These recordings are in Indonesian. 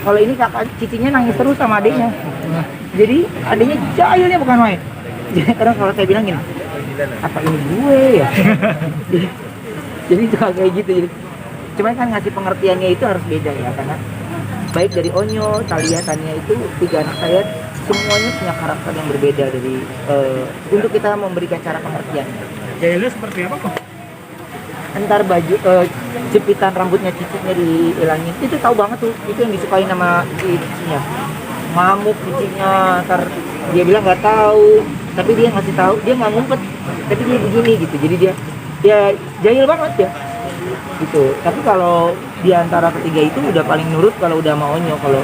Kalau ini kakak cicinya nangis terus sama adiknya. Jadi adiknya jahilnya bukan main. Jadi kadang kalau saya bilang gini, apa ini gue ya? Jadi suka kayak gitu. Jadi, cuman kan ngasih pengertiannya itu harus beda ya, karena baik dari Onyo, Talia, Tania itu tiga anak saya semuanya punya karakter yang berbeda dari untuk kita memberikan cara pengertian. Jahilnya seperti apa kok? Entar baju jepitan rambutnya cicitnya dihilangin, itu tahu banget tuh, itu yang disukain sama cicinya. Ngamuk cicinya, ntar dia bilang nggak tahu, tapi dia ngasih tahu, dia nggak ngumpet, tapi dia begini gitu. Jadi dia jahil banget ya gitu. Tapi kalau di antara ketiga itu udah paling nurut kalau udah sama Onyo. Kalau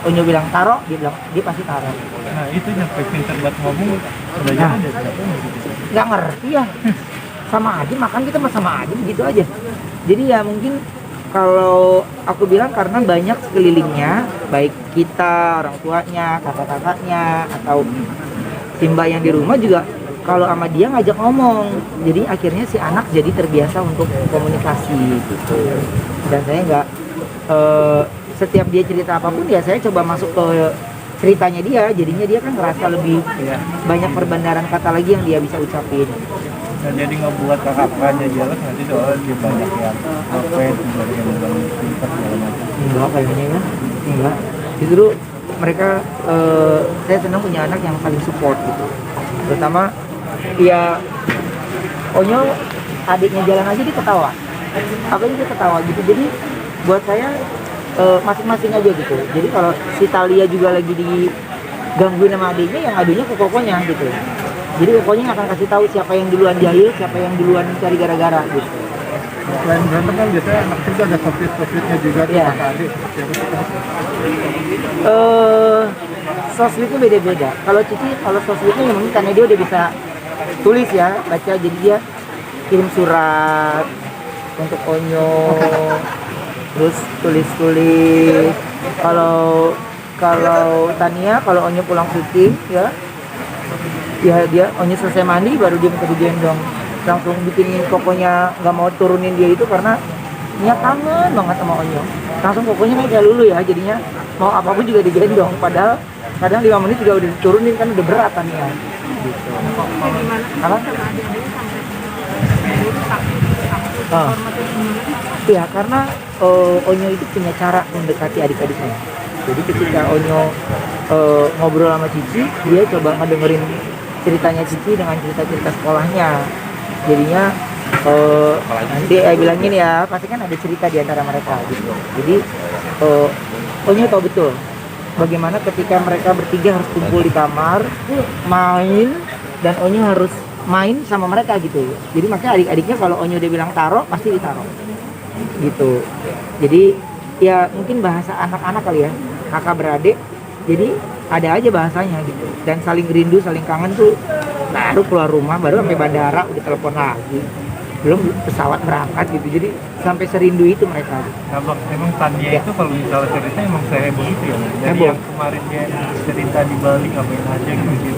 Onyo bilang taro, dia pasti taro. Nah itu nyampe pinter buat ngomong sebenarnya ada siapa gitu. Nggak ngerti ya, sama aja makan kita mah sama aja begitu aja. Jadi ya mungkin kalau aku bilang karena banyak sekelilingnya, baik kita, orang tuanya, kakak-kakaknya, atau Simba yang di rumah juga kalau sama dia ngajak ngomong, jadi akhirnya si anak jadi terbiasa untuk komunikasi gitu. Dan saya nggak setiap dia cerita apapun ya saya coba masuk ke ceritanya dia, jadinya dia kan ngerasa lebih banyak perbandaran kata lagi yang dia bisa ucapin. Dan jadi ngebuat kakak-kakaknya jelas nanti soalnya dia banyak yang ngapain, banyak yang bilang pinter segala macam. Enggak kayaknya ya, enggak. Justru mereka, saya senang punya anak yang saling support gitu. Terutama ya Onyo adiknya jalan aja dia ketawa, apa dia ketawa gitu. Jadi buat saya masing-masing aja gitu. Jadi kalau si Talia juga lagi digangguin sama adiknya, yang adunya ke kokonya gitu. Jadi kokonya akan kasih tahu siapa yang duluan jahil, siapa yang duluan cari gara-gara gitu. Selain berantem kan biasanya anak juga ada konflik-konfliknya juga tuh kakak adik. Sosmednya beda-beda. Kalau Cici, kalau sosmednya memang karena dia udah bisa tulis ya, baca, jadi dia kirim surat untuk Onyo, terus tulis-tulis. Kalau Tania, kalau Onyo pulang syuting ya dia Onyo selesai mandi baru dia minta digendong, langsung bikinin kokonya nggak mau turunin dia itu karena niat kangen banget sama Onyo. Langsung kokonya naik lulu ya, jadinya mau apapun juga digendong, padahal kadang 5 menit juga udah diturunin kan udah berat kan ya gitu. Apa? Ya karena Onyo itu punya cara mendekati adik-adiknya. Jadi ketika Onyo ngobrol sama Cici, dia coba ngedengerin ceritanya Cici dengan cerita-cerita sekolahnya. Jadinya nanti bilangin ya, pasti kan ada cerita di antara mereka gitu. Jadi Onyo tahu betul bagaimana ketika mereka bertiga harus kumpul di kamar main, dan Onyo harus main sama mereka gitu. Jadi makanya adik-adiknya kalau Onyo dia bilang taro, pasti ditaro gitu. Jadi ya mungkin bahasa anak-anak kali ya, kakak beradik, jadi ada aja bahasanya gitu. Dan saling rindu, saling kangen tuh baru keluar rumah, baru sampai bandara udah telepon lagi, belum pesawat berangkat gitu. Jadi sampai serindu itu mereka gitu. Nah bang, emang Tania itu kalau misalnya cerita emang saya heboh itu ya, dari Heboh. yang kemarin dia cerita di Bali ngapain aja gitu,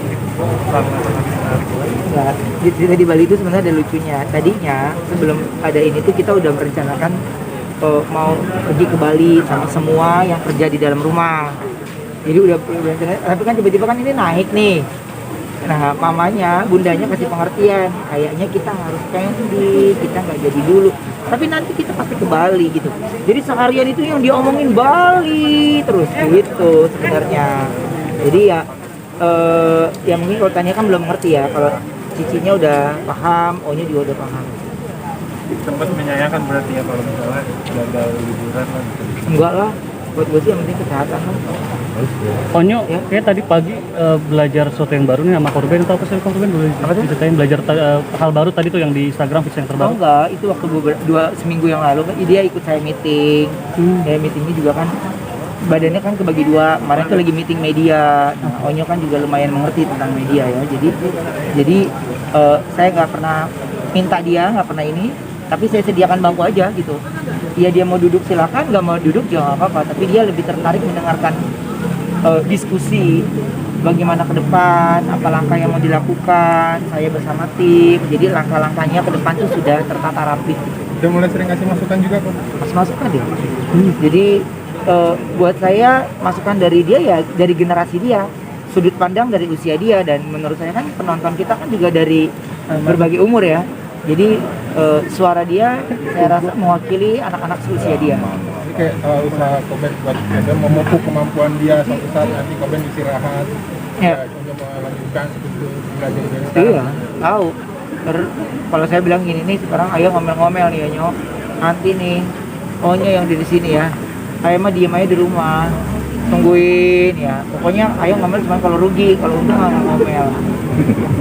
sangat menarik. Nah, cerita di Bali itu sebenarnya ada lucunya. Tadinya sebelum ada ini tuh kita udah merencanakan mau pergi ke Bali sama semua yang kerja di dalam rumah. Jadi udah tapi kan tiba-tiba kan ini naik nih. Nah mamanya, bundanya kasih pengertian, kayaknya kita harus pending, kita nggak jadi dulu. Tapi nanti kita pasti ke Bali gitu. Jadi seharian itu yang diomongin Bali terus gitu sebenarnya. Jadi ya mungkin kalau Tania kan belum ngerti ya. Kalau Cicinya udah paham, Onyo juga udah paham. Sempat menyayangkan berarti ya kalau misalnya gagal liburan lah gitu. Enggak lah, buat gue sih yang penting kesehatan lah. Onyo, Ya. kayak tadi pagi belajar sesuatu yang baru nih sama Korben, atau apa sih Korben? Boleh Apa tuh? diceritain belajar hal baru tadi tuh yang di Instagram, fix yang Oh terbaru? enggak, itu waktu seminggu yang lalu kan dia ikut saya meeting. Ya meetingnya juga kan badannya kan kebagi dua. Kemarin tuh lagi meeting media. Nah, Onyo kan juga lumayan mengerti tentang media ya. Jadi saya nggak pernah minta dia, nggak pernah ini. Tapi saya sediakan bangku aja gitu. Dia mau duduk silakan, nggak mau duduk juga nggak apa-apa. Tapi dia lebih tertarik mendengarkan diskusi bagaimana ke depan, apa langkah yang mau dilakukan, saya bersama tim. Jadi langkah-langkahnya ke depan tuh sudah tertata rapi gitu. Udah mulai sering ngasih masukan juga kok. Masuk kan dia. Jadi buat saya masukan dari dia ya dari generasi dia, sudut pandang dari usia dia, dan menurut saya kan penonton kita kan juga dari berbagai umur ya. Jadi suara dia saya rasa mewakili anak-anak seusia dia. Ini kayak usaha Koben buat ada memupuk kemampuan dia suatu saat nanti Koben istirahat. Ya. Untuk melanjutkan itu belajar dari sekarang. Iya, tahu. Kalau saya bilang gini nih, sekarang ayo ngomel-ngomel nih ya nyok. Nanti nih, Onyo yang di sini ya. Ayo mah diem aja di rumah, tungguin ya. Pokoknya ayo ngomel cuma kalau rugi, kalau untung nggak ngomel.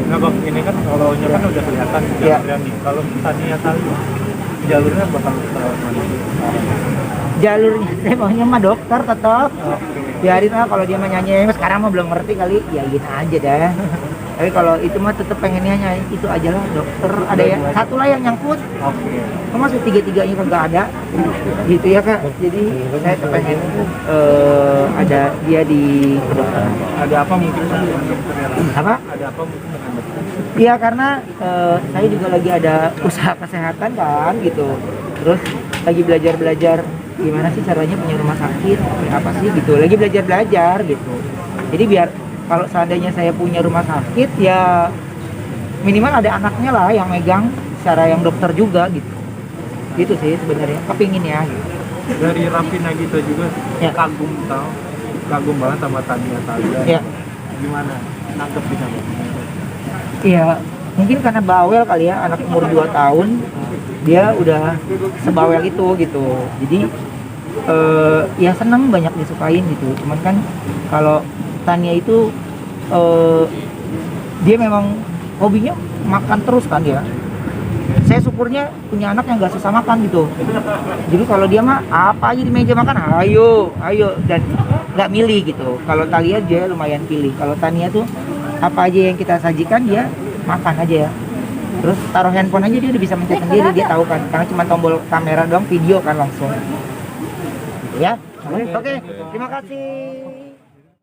Nah Bang, ini kan kalau Onyo kan udah kelihatan Iya. nih. Kalau Tania Tali jalurnya bakal terlalu mana? Jalurnya saya maunya mah dokter tetap. Biarin lah kalau dia mah nyanyi, sekarang mah belum ngerti kali, ya gitu aja dah. Tapi kalau itu mah tetap pengennya nyanyi itu aja lah dokter. Ada ya satu lah yang nyangkut. Oke. Masuk tiga-tiganya kagak ada gitu ya kak. Jadi saya pengen ada dia di kedokteran. Ada apa mungkin dengan dokter ya? Apa? Ada apa mungkin dengan dokter? Iya karena saya juga lagi ada usaha kesehatan kan gitu. Terus lagi belajar gimana sih caranya punya rumah sakit, apa sih gitu. Lagi belajar gitu. Jadi biar kalau seandainya saya punya rumah sakit ya minimal ada anaknya lah yang megang secara yang dokter juga gitu. Gitu sih sebenarnya kepingin ya gitu. Dari Raffina Gita juga Ya. kagum banget sama Tania Tali. Ya. Gimana nangkep di sana? Iya, mungkin karena bawel kali ya, anak umur 2 tahun dia udah sebawel itu gitu. Jadi ya seneng banyak disukain gitu. Cuman kan kalau Tania itu dia memang hobinya makan terus kan dia. Saya syukurnya punya anak yang gak susah makan gitu. Jadi kalau dia mah apa aja di meja makan, ayo dan nggak milih gitu. Kalau Talia dia lumayan pilih. Kalau Tania tuh apa aja yang kita sajikan dia makan aja ya. Terus taruh handphone aja dia udah bisa mencet sendiri, dia tahu kan. Karena cuma tombol kamera doang, video kan langsung. Ya. Oke, terima kasih.